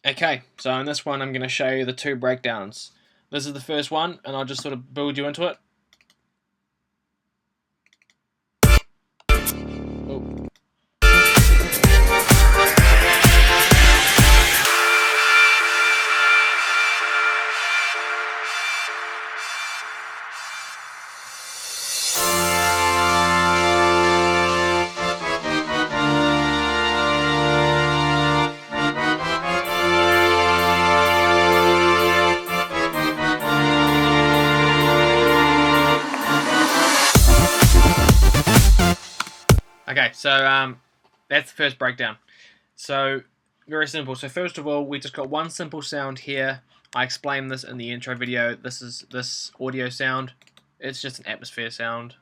Okay, so in this one I'm going to show you the two breakdowns. This is the first one, and I'll just sort of build you into it. Oh. Okay, so that's the first breakdown. So very simple. So first of all, we just got one simple sound here. I explained this in the intro video. This is this audio sound. It's just an atmosphere sound.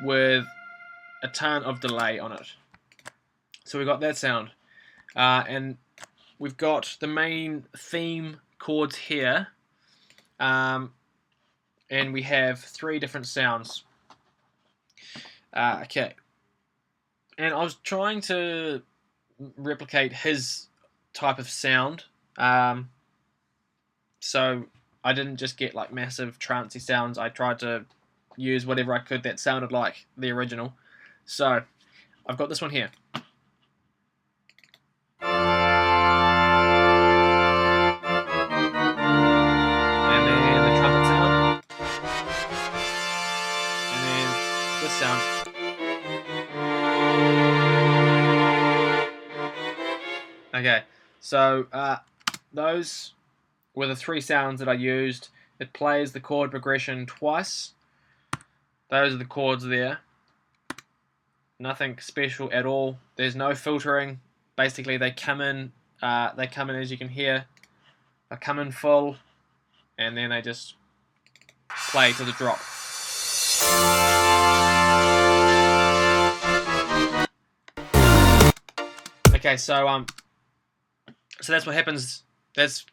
With a ton of delay on it. So we got that sound. And we've got the main theme chords here. And we have three different sounds. Okay. And I was trying to replicate his type of sound. So I didn't just get like massive trancey sounds. I tried to use whatever I could that sounded like the original. So I've got this one here. And then the trumpet sound. And then this sound. Okay, so those were the three sounds that I used. It plays the chord progression twice. Those are the chords there. Nothing special at all. There's no filtering. Basically, they come in. As you can hear. They come in full, and then they just play to the drop. Okay, so that's what happens. That's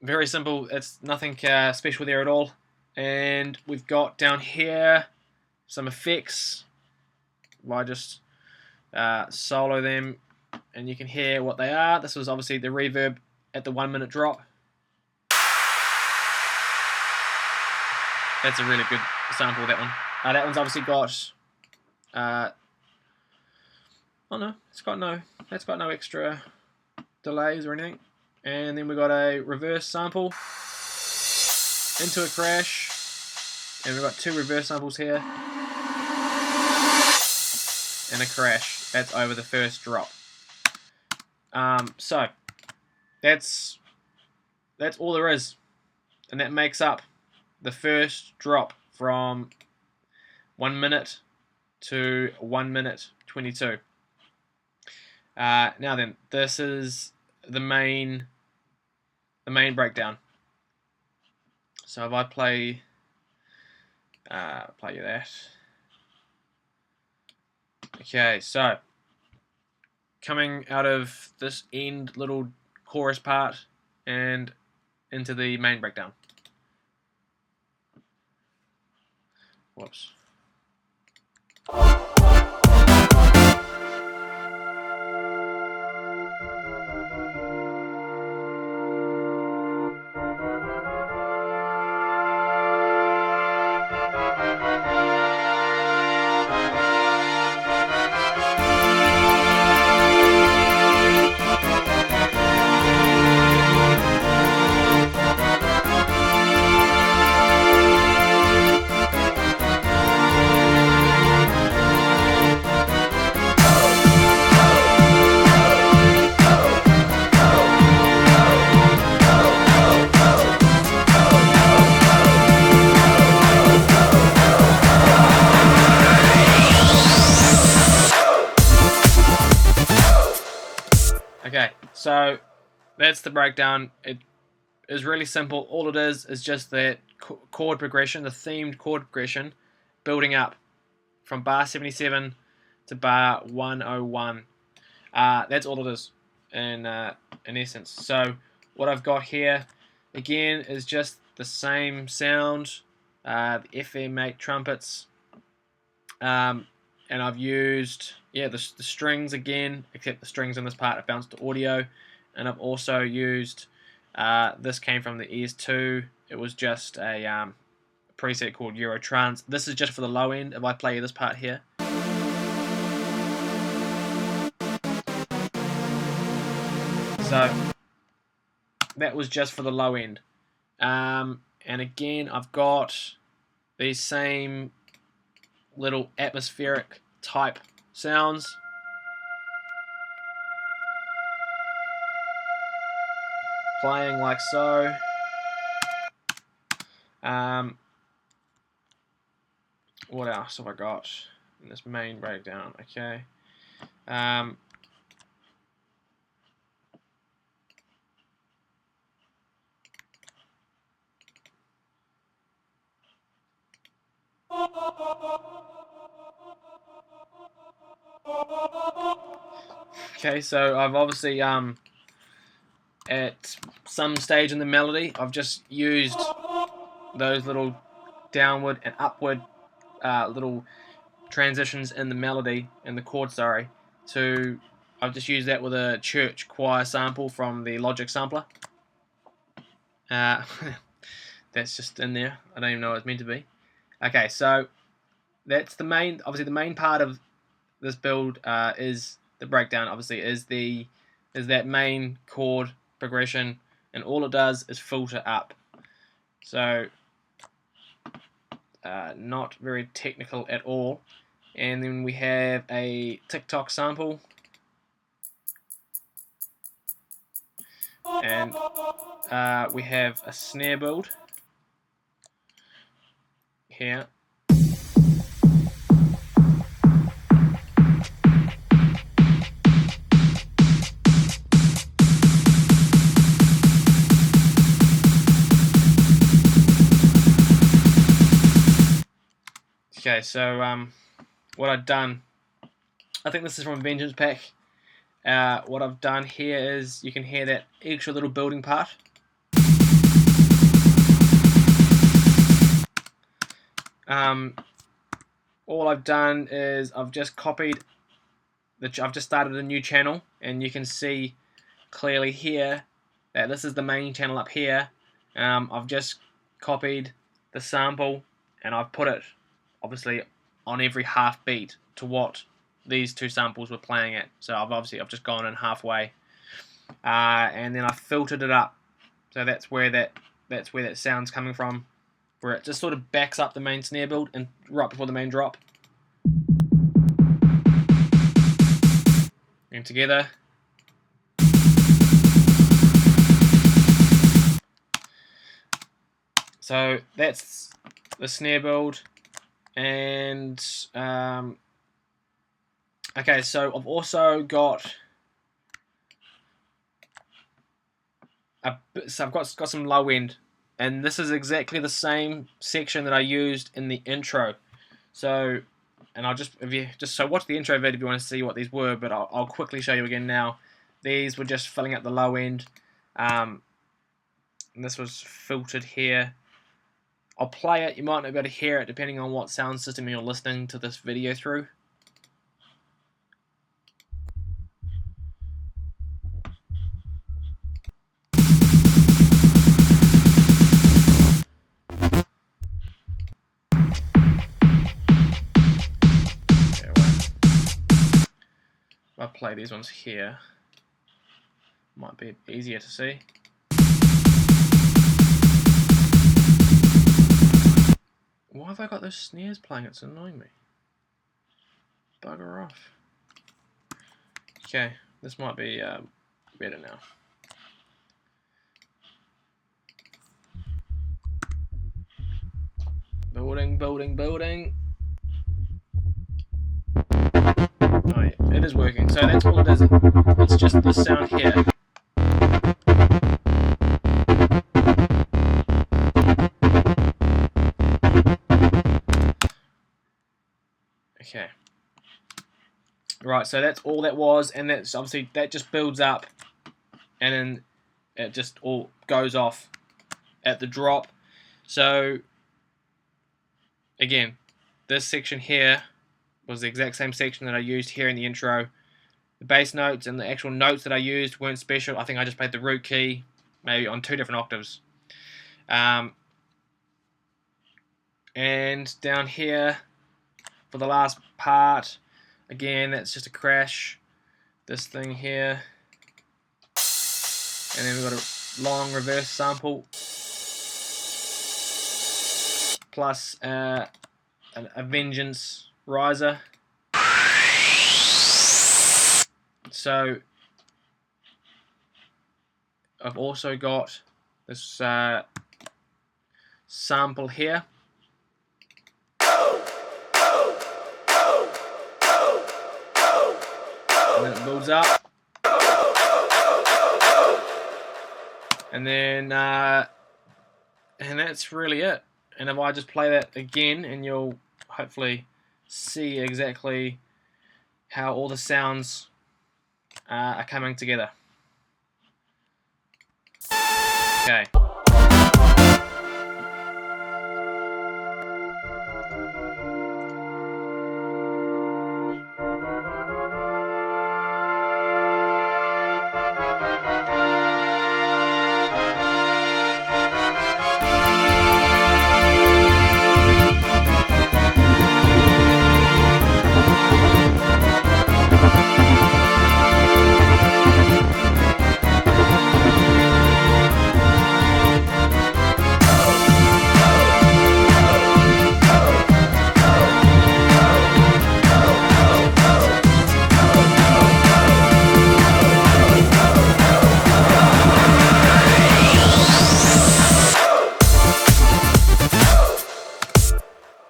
very simple. It's nothing special there at all. And we've got down here some effects. I just solo them, and you can hear what they are. This was obviously the reverb at the 1 minute drop. That's a really good sample of that one. That one's obviously got. Oh no, that's got no extra delays or anything. And then we got a reverse sample into a crash, and we've got two reverse samples here, and a crash. That's over the first drop. So that's all there is, and that makes up the first drop from 1 minute to 1 minute 22. Now then, this is the main breakdown. So if I play you that. Okay, so coming out of this end little chorus part and into the main breakdown. Whoops. Okay, so that's the breakdown. It is really simple. All it is just that chord progression, the themed chord progression, building up from bar 77 to bar 101. That's all it is in essence. So what I've got here, again, is just the same sound, the FM8 trumpets, and I've used, yeah, the strings again, except the strings in this part are bounced to audio. And I've also used, this came from the ES2. It was just a preset called Eurotrance. This is just for the low end. If I play this part here, so that was just for the low end. And again, I've got these same little atmospheric type sounds. Playing like so. What else have I got in this main breakdown? Okay. Okay, so I've obviously at some stage in the melody, I've just used those little downward and upward little transitions in the melody, in the chord, sorry, I've just used that with a church choir sample from the Logic sampler. That's just in there. I don't even know what it's meant to be. Okay, so that's the main, obviously the main part of this build is the breakdown, obviously, is that main chord progression, and all it does is filter up. So not very technical at all. And then we have a TikTok sample, and we have a snare build here. Okay, so what I've done, I think this is from a Vengeance pack. What I've done here is, you can hear that extra little building part. All I've done is I've just copied, I've just started a new channel, and you can see clearly here that this is the main channel up here. I've just copied the sample and I've put it obviously on every half beat to what these two samples were playing at. So I've just gone in halfway, and then I filtered it up. So that's where that sound's coming from, where it just sort of backs up the main snare build and right before the main drop. And together. So that's the snare build. And okay, so I've also got I've got some low end, and this is exactly the same section that I used in the intro. So, and I'll just, so watch the intro video if you want to see what these were, but I'll quickly show you again now. These were just filling up the low end. And this was filtered here. I'll play it. You might not be able to hear it depending on what sound system you're listening to this video through. I'll play these ones here. Might be easier to see. Why have I got those snares playing? It's annoying me. Bugger off. Okay, this might be better now. Building, building, building. Oh yeah, it is working. So that's all it is. It's just this sound here. Okay. Right, so that's all that was, and that's obviously, that just builds up, and then it just all goes off at the drop. So again, this section here, was the exact same section that I used here in the intro. The bass notes and the actual notes that I used weren't special. I think I just played the root key, maybe on 2 different octaves. And down here, for the last part, again, that's just a crash. This thing here. And then we've got a long reverse sample. Plus a Vengeance riser. So I've also got this sample here. And then it builds up. And then and that's really it. And if I just play that again, and you'll hopefully see exactly how all the sounds are coming together. Okay.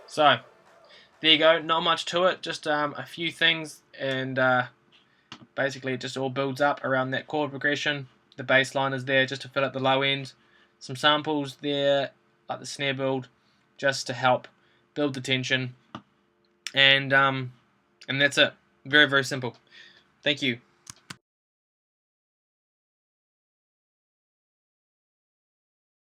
So, there you go, not much to it, just a few things, and basically it just all builds up around that chord progression. The bass line is there just to fill up the low end. Some samples there, like the snare build, just to help build the tension. And that's it. Very, very simple. Thank you.